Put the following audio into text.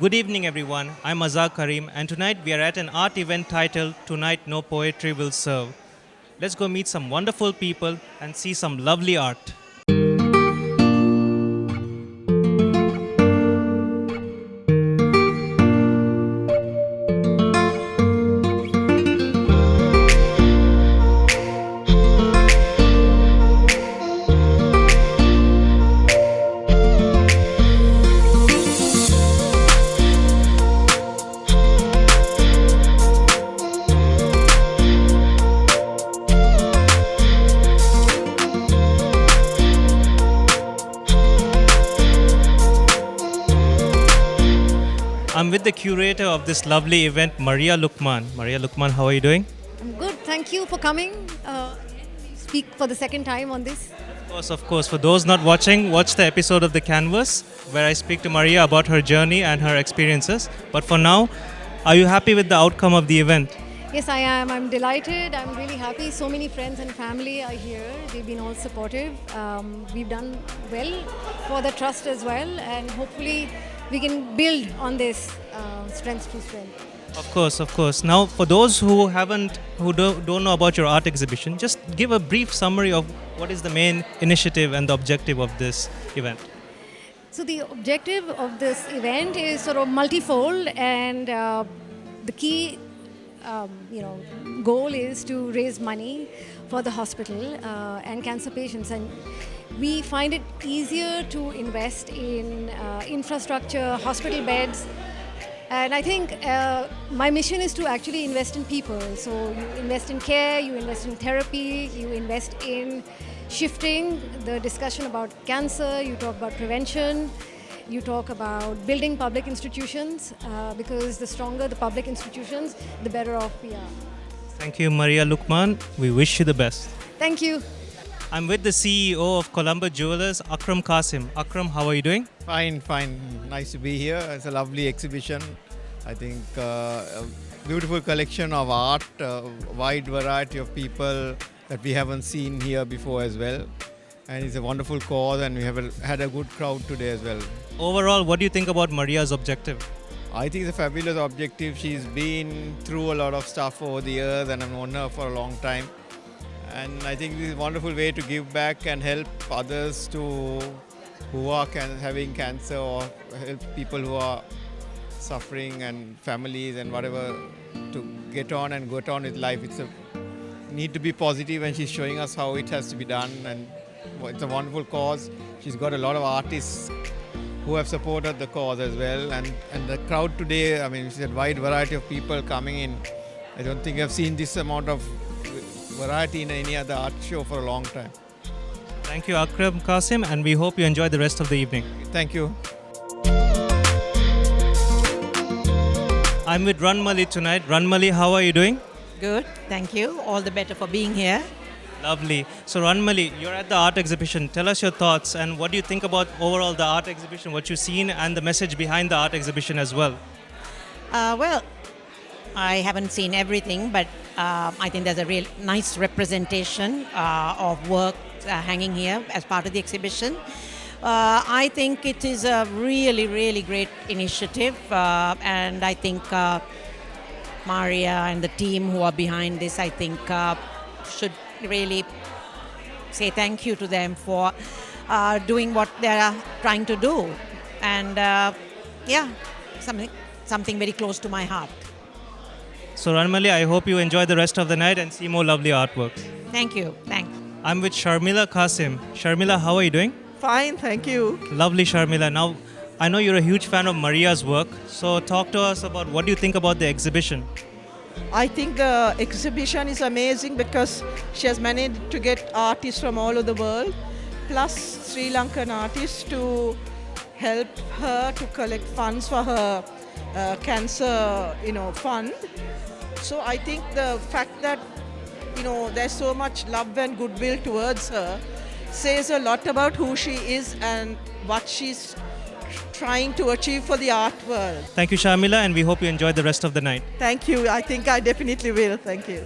Good evening, everyone. I'm Azhar Karim, and tonight we are at an art event titled Tonight No Poetry Will Serve. Let's go meet some wonderful people and see some lovely art. I'm with the curator of this lovely event, Maria Lukman. Maria Lukman, how are you doing? I'm good. Thank you for coming. Speak for the second time on this. Of course. For those not watching, watch the episode of The Canvas where I speak to Maria about her journey and her experiences. But for now, are you happy with the outcome of the event? Yes, I am. I'm delighted. I'm really happy. So many friends and family are here. They've been all supportive. We've done well for the trust as well, and hopefully we can build on this strength to strength. Of course. Now, for those who don't know about your art exhibition, just give a brief summary of what is the main initiative and the objective of this event. So the objective of this event is sort of multifold, and the key, goal is to raise money for the hospital and cancer patients. And we find it easier to invest in infrastructure, hospital beds. And I think my mission is to actually invest in people. So you invest in care, you invest in therapy, you invest in shifting the discussion about cancer, you talk about prevention, you talk about building public institutions, because the stronger the public institutions, the better off we are. Thank you, Maria Lukman. We wish you the best. Thank you. I'm with the CEO of Colombo Jewelers, Akram Qasim. Akram, how are you doing? Fine. Nice to be here. It's a lovely exhibition. I think a beautiful collection of art, a wide variety of people that we haven't seen here before as well. And it's a wonderful cause, and we have had a good crowd today as well. Overall, what do you think about Maria's objective? I think it's a fabulous objective. She's been through a lot of stuff over the years, and I've known her for a long time. And I think this is a wonderful way to give back and help others who are having cancer, or help people who are suffering, and families and whatever, to get on with life. It's a need to be positive, and she's showing us how it has to be done. And it's a wonderful cause. She's got a lot of artists who have supported the cause as well. And the crowd today, I mean, it's a wide variety of people coming in. I don't think I've seen this amount of variety in any other art show for a long time. Thank you, Akram Qasim, and we hope you enjoy the rest of the evening. Thank you. I'm with Ranmali tonight. Ranmali, how are you doing? Good, thank you. All the better for being here. Lovely. So Ranmali, you're at the art exhibition. Tell us your thoughts and what do you think about overall the art exhibition, what you've seen and the message behind the art exhibition as well. Well, I haven't seen everything, but I think there's a real nice representation of work hanging here as part of the exhibition. I think it is a really, really great initiative, and I think Maria and the team who are behind this, I think, should really say thank you to them for doing what they are trying to do. And something very close to my heart. So Ranmali, I hope you enjoy the rest of the night and see more lovely artworks. Thank you. Thanks. I'm with Sharmila Qasim. Sharmila, how are you doing? Fine, thank you. Lovely, Sharmila. Now, I know you're a huge fan of Maria's work. So talk to us about what do you think about the exhibition? I think the exhibition is amazing because she has managed to get artists from all over the world, plus Sri Lankan artists, to help her to collect funds for her cancer, fund. So I think the fact that, there's so much love and goodwill towards her says a lot about who she is and what she's trying to achieve for the art world. Thank you, Sharmila, and we hope you enjoy the rest of the night. Thank you. I think I definitely will. Thank you.